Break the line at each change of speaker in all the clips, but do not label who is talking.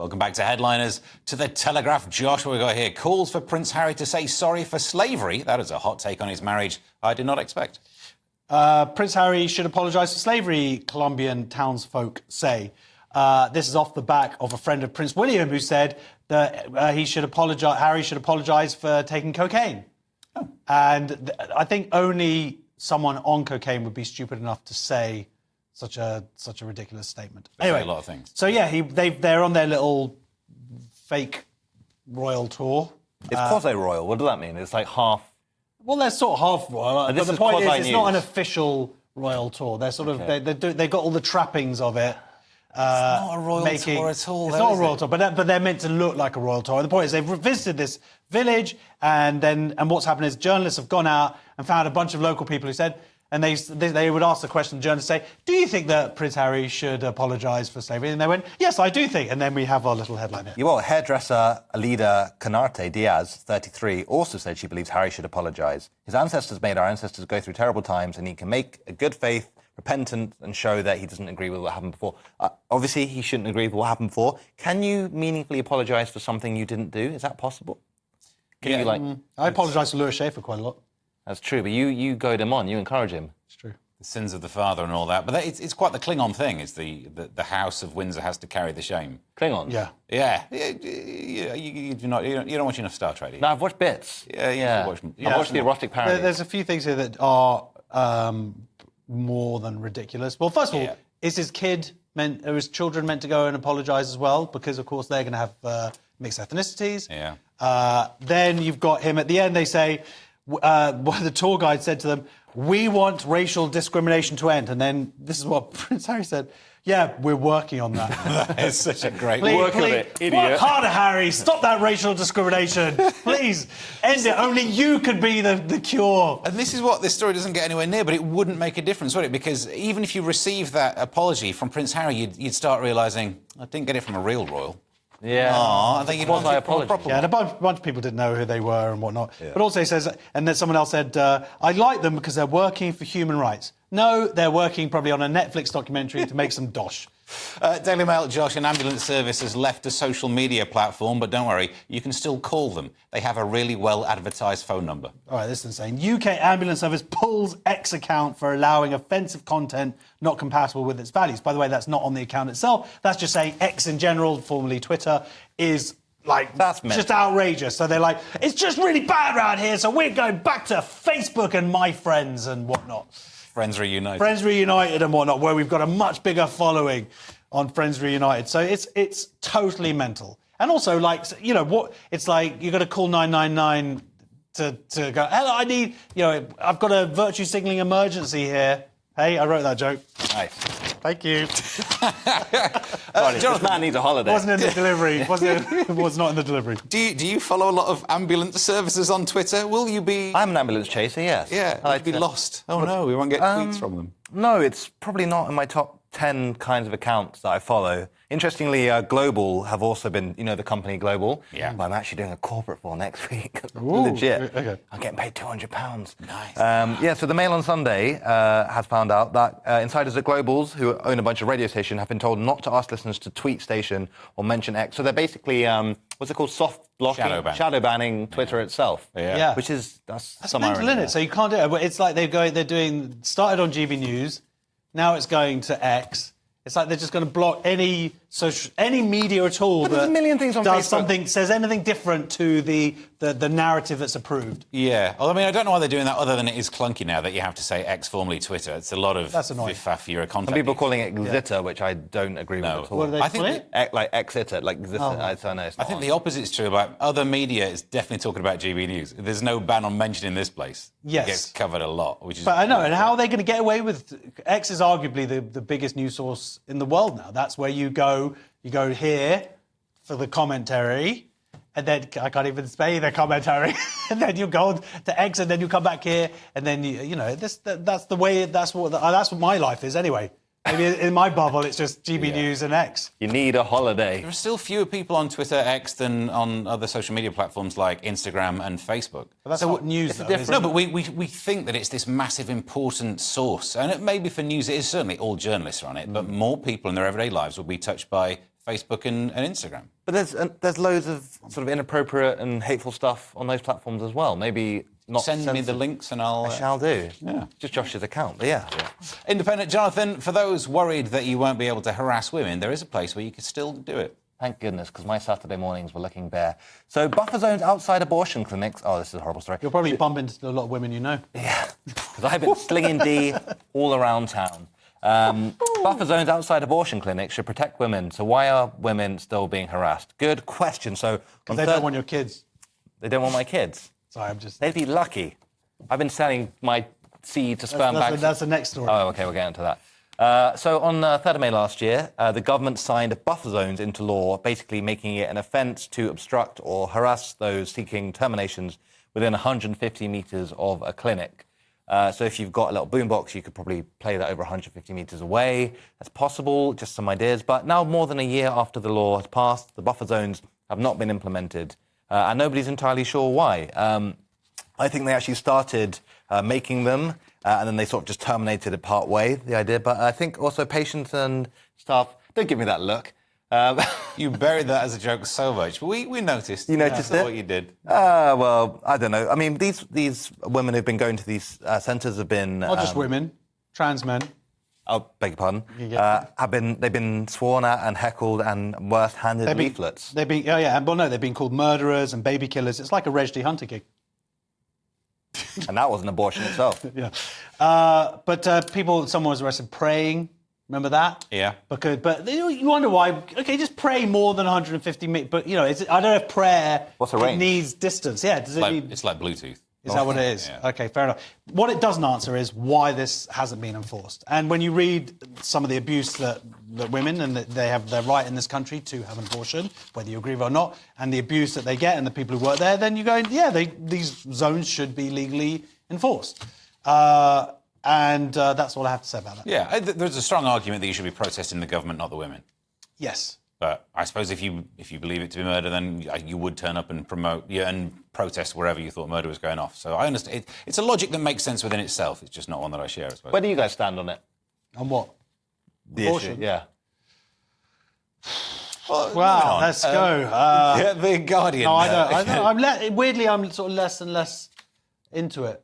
Welcome back to Headliners. To the Telegraph, Josh, what we got here? Calls for Prince Harry to say sorry for slavery. That is a hot take on his marriage I did not expect.
Prince Harry should apologise for slavery, Colombian townsfolk say. This is off the back of a friend of Prince William who said that Harry should apologise for taking cocaine. Oh. And I think only someone on cocaine would be stupid enough to say such a ridiculous statement. Anyway,
a lot of things.
So yeah, they're on their little fake royal tour.
It's quasi-royal. What does that mean? It's like half.
Well, they're sort of half royal.
But
the point is, it's not an official royal tour. They're sort of they got all the trappings of it.
It's not a royal tour at all.
It's not a royal tour, but they're meant to look like a royal tour. And the point is, they've visited this village, and what's happened is journalists have gone out and found a bunch of local people who said. And they would ask the question, the journalists say, do you think that Prince Harry should apologise for slavery? And they went, yes, I do think. And then we have our little headline here.
Well, hairdresser Alida Canarte Diaz, 33, also said she believes Harry should apologise. His ancestors made our ancestors go through terrible times, and he can make a good faith, repentant, and show that he doesn't agree with what happened before. Obviously, he shouldn't agree with what happened before. Can you meaningfully apologise for something you didn't do? Is that possible? I
apologise to Lewis Schaefer quite a lot.
That's true, but you goad him on, you encourage him.
It's true.
The sins of the father and all that. But it's quite the Klingon thing, is the House of Windsor has to carry the shame.
Klingon?
Yeah.
Yeah. You don't watch enough Star Trek, do you?
No, I've watched bits.
Yeah.
I've watched the erotic parody.
There's a few things here that are more than ridiculous. Well, first of all, is his children meant to go and apologise as well? Because, of course, they're going to have mixed ethnicities.
Yeah.
Then you've got him at the end, they say... the tour guide said to them, we want racial discrimination to end. And then this is what Prince Harry said. Yeah, we're working on that.
It's such a great
work on it, idiot.
Work harder, Harry. Stop that racial discrimination. Please, end it. Only you could be the cure.
And this is what this story doesn't get anywhere near, but it wouldn't make a difference, would it? Because even if you received that apology from Prince Harry, you'd start realising, I didn't get it from a real royal.
Yeah.
I think
I apologise.
Yeah, and a bunch of people didn't know who they were and whatnot. Yeah. But also he says, and then someone else said, I like them because they're working for human rights. No, they're working probably on a Netflix documentary to make some dosh.
Daily Mail, Josh, an ambulance service has left a social media platform, but don't worry, you can still call them. They have a really well-advertised phone number.
All right, this is insane. UK ambulance service pulls X account for allowing offensive content not compatible with its values. By the way, that's not on the account itself. That's just saying X in general, formerly Twitter, is... that's just outrageous. So they're like, it's just really bad around here, so we're going back to Facebook and my friends and whatnot.
Friends Reunited.
Friends Reunited and whatnot, where we've got a much bigger following on Friends Reunited. So it's totally mental. And also, it's like you've got to call 999 to go, hello, I need, I've got a virtue signalling emergency here. Hey, I wrote that joke.
Nice.
Thank you.
This man needs a holiday.
Wasn't in the delivery. It was not in the delivery.
Do you follow a lot of ambulance services on Twitter? Will you be...
I'm an ambulance chaser, yes.
Yeah, I'd be lost. Oh, no, we won't get tweets from them.
No, it's probably not in my top 10 kinds of accounts that I follow. Interestingly, Global have also been, the company Global.
Yeah.
Well, I'm actually doing a corporate for next week.
Ooh,
legit.
Okay.
I'm getting paid £200.
Nice.
So the Mail on Sunday has found out that insiders at Globals, who own a bunch of radio stations, have been told not to ask listeners to tweet station or mention X. So they're basically, what's it called, soft blocking?
Shadow
banning Twitter itself.
Yeah.
Which is, that's some
mental,
irony
isn't it? So you can't do it. But it's like started on GBNews, now it's going to X. It's like they're just going to block any media at all
there's a million things on Facebook.
Says anything different to the narrative that's approved.
Yeah. Well, I mean, I don't know why they're doing that, other than it is clunky now that you have to say X, formerly Twitter. It's a lot of faff content.
Some people are calling it Xitter, which I don't agree with at all.
What do they call it?
Like Xitter, like Xitter.
I think the opposite is true about other media. Is definitely talking about GBNews. There's no ban on mentioning this place.
Yes.
It gets covered a lot, which is...
But I know, and how are they going to get away with... X is arguably the biggest news source in the world now. That's where you go here for the commentary, and then I can't even say the commentary, and then you go to X, and then you come back here, and then that's the way. That's what my life is anyway. Maybe in my bubble, it's just GB News and X.
You need a holiday.
There are still fewer people on Twitter, X, than on other social media platforms like Instagram and Facebook.
But that's not news, though,
No, but we think that it's this massive, important source. And maybe for news, it is certainly all journalists are on it, but more people in their everyday lives will be touched by Facebook and Instagram.
But there's loads of sort of inappropriate and hateful stuff on those platforms as well. Maybe not
Send me the links and I'll...
I shall do.
Yeah.
Just Josh's account, but yeah.
Independent Jonathan, for those worried that you won't be able to harass women, there is a place where you can still do it.
Thank goodness, because my Saturday mornings were looking bare. So buffer zones outside abortion clinics... Oh, this is a horrible story.
You'll probably bump into a lot of women you know.
Yeah, because I've been slinging D all around town. Buffer zones outside abortion clinics should protect women. So why are women still being harassed? Good question. So
Because they don't want your kids.
They don't want my kids.
Sorry, I'm just...
They'd be lucky. I've been selling my seed to sperm banks.
That's the next story.
Oh, OK, we'll get into that. So on 3rd of May last year, the government signed buffer zones into law, basically making it an offence to obstruct or harass those seeking terminations within 150 metres of a clinic. So if you've got a little boombox, you could probably play that over 150 metres away. That's possible, just some ideas. But now, more than a year after the law has passed, the buffer zones have not been implemented. And nobody's entirely sure why. I think they actually started making them, and then they sort of just terminated it part way, the idea. But I think also patients and staff, don't give me that look.
You buried that as a joke so much, but we noticed.
You noticed
it? What you did.
Well, I don't know. I mean, these women who've been going to these centres have been...
Not just women, trans men.
Oh, beg your pardon. They've been sworn at and heckled and worse, handed leaflets.
They've been called murderers and baby killers. It's like a Reg D. Hunter gig.
And that was an abortion itself.
Yeah. Someone was arrested praying. Remember that?
Yeah.
But you wonder why. Okay, just pray more than 150 meters. But, I don't know if prayer
What's the range?
needs distance. Yeah, does it need...
It's like Bluetooth.
Is that what it is?
Yeah.
Okay, fair enough. What it doesn't answer is why this hasn't been enforced. And when you read some of the abuse that women, and that they have their right in this country to have an abortion, whether you agree with it or not, and the abuse that they get and the people who work there, then you go, these zones should be legally enforced. And that's all I have to say about that.
Yeah, there's a strong argument that you should be protesting the government, not the women.
Yes.
But I suppose if you believe it to be murder, then you would turn up and protest wherever you thought murder was going off. So I understand. It's a logic that makes sense within itself. It's just not one that I share, I suppose.
Where do you guys stand on it?
On what?
The
abortion?
issue, yeah.
Wow, let's go.
Yeah, The Guardian.
No, I don't. Weirdly, I'm sort of less and less into it.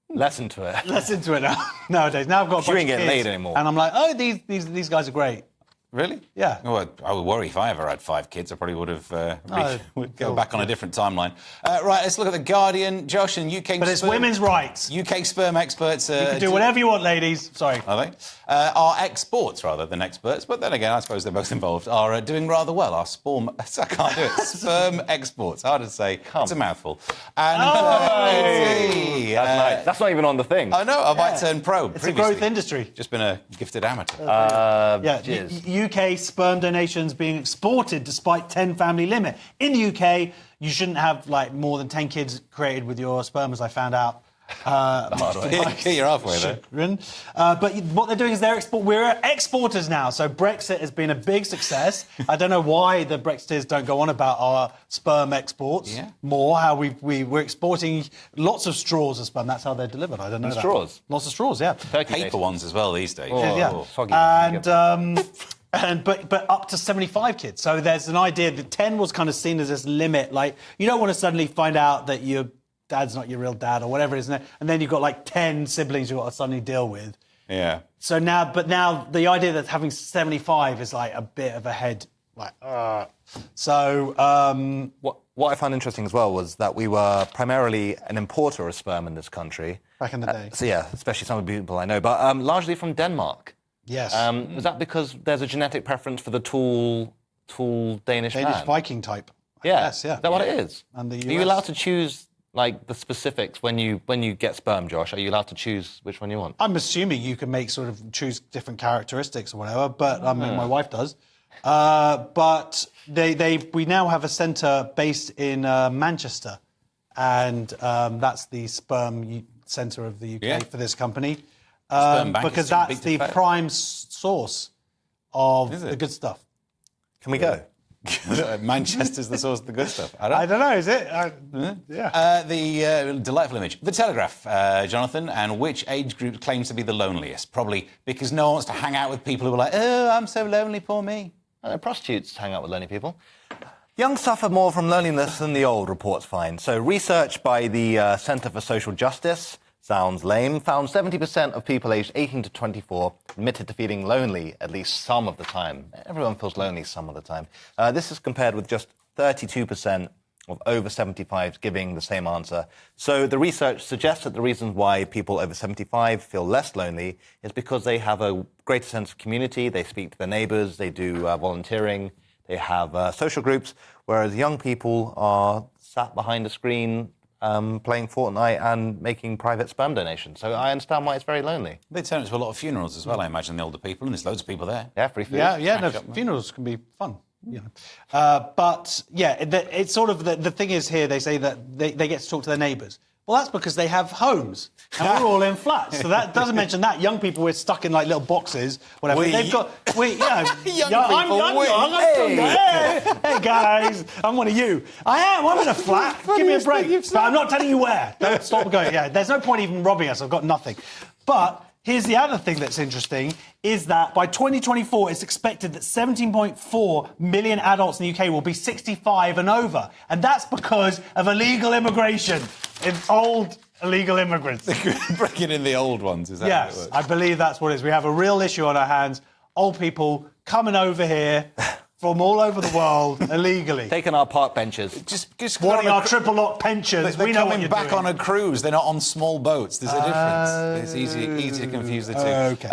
Less into it.
Less into it now, nowadays. Now I've got a bunch
You ain't
of
getting
kids,
laid anymore.
and I'm like, these guys are great.
Really?
Yeah.
Well, I would worry if I ever had 5 kids. I probably would have would go back on a different timeline. Right, let's look at The Guardian. Josh, and UK...
But it's women's rights.
UK sperm experts...
You can do whatever you want, ladies. Sorry.
Are they? Our exports, rather than experts, but then again, I suppose they're both involved, are doing rather well. Our sperm... I can't do it. Sperm exports. Hard to say. It's a mouthful. And...
That's not even on the thing.
I know, I might turn pro.
It's a growth industry.
Just been a gifted amateur.
UK sperm donations being exported despite 10 family limit. In the UK, you shouldn't have more than 10 kids created with your sperm, as I found out.
You're halfway there.
But what they're doing is we're exporters now. So Brexit has been a big success. I don't know why the Brexiteers don't go on about our sperm exports more. How we're exporting lots of straws of sperm. That's how they're delivered. I don't know.
Straws.
Lots of straws. Yeah.
Paper ones as well these days.
But up to 75 kids. So there's an idea that 10 was kind of seen as this limit. Like, you don't want to suddenly find out that your dad's not your real dad or whatever it is, and then you've got 10 siblings you've got to suddenly deal with.
Yeah.
So now the idea that having 75 is a bit of a head. So
what I found interesting as well was that we were primarily an importer of sperm in this country
back in the day.
So yeah, especially some of the people I know, but largely from Denmark.
Yes.
Was that because there's a genetic preference for the tall Danish man?
Viking type?
Yeah.
Yes, yeah.
Is that what it is?
And the US.
Are you allowed to choose the specifics when you get sperm, Josh? Are you allowed to choose which one you want?
I'm assuming you can choose different characteristics or whatever, but my wife does. But we now have a centre based in Manchester, and that's the sperm centre of the UK for this company. Because that's the prime source of the good stuff.
Can we go?
Manchester's the source of the good stuff.
I don't know, is it? Yeah.
The delightful image. The Telegraph, Jonathan, and which age group claims to be the loneliest? Probably because no one wants to hang out with people who are like, oh, I'm so lonely, poor me.
Prostitutes hang out with lonely people. Young suffer more from loneliness than the old, reports find. So research by the Centre for Social Justice, sounds lame, found 70% of people aged 18 to 24 admitted to feeling lonely at least some of the time. Everyone feels lonely some of the time. This is compared with just 32% of over 75s giving the same answer. So the research suggests that the reasons why people over 75 feel less lonely is because they have a greater sense of community, they speak to their neighbours, they do volunteering, they have social groups, whereas young people are sat behind a screen playing Fortnite and making private sperm donations. So I understand why it's very lonely.
They turn up to a lot of funerals as well, I imagine, the older people, and there's loads of people there.
Yeah, free food.
Yeah, funerals can be fun. You know. But, yeah, it's sort of the thing is here, they say that they get to talk to their neighbours. Well, that's because they have homes, and we're all in flats. So that doesn't mention that. Young people, we're stuck in, like, little boxes, whatever. They've got... Hey, guys, I'm one of you. I'm in a flat. Give me a break. But I'm not telling you where. Don't stop going. Yeah, there's no point even robbing us. I've got nothing. But... here's the other thing that's interesting, is that by 2024, it's expected that 17.4 million adults in the UK will be 65 and over. And that's because of illegal immigration. It's old illegal immigrants.
Bringing in the old ones, is that how it
Yes,
works?
I believe that's what it is. We have a real issue on our hands. Old people coming over here from all over the world illegally.
Taking our park benches.
Just
Wanting our triple lock pensions.
They're
We know what
coming
you're
back
doing.
on a cruise. They're not on small boats. There's a difference. It's easy to confuse the two.
Okay.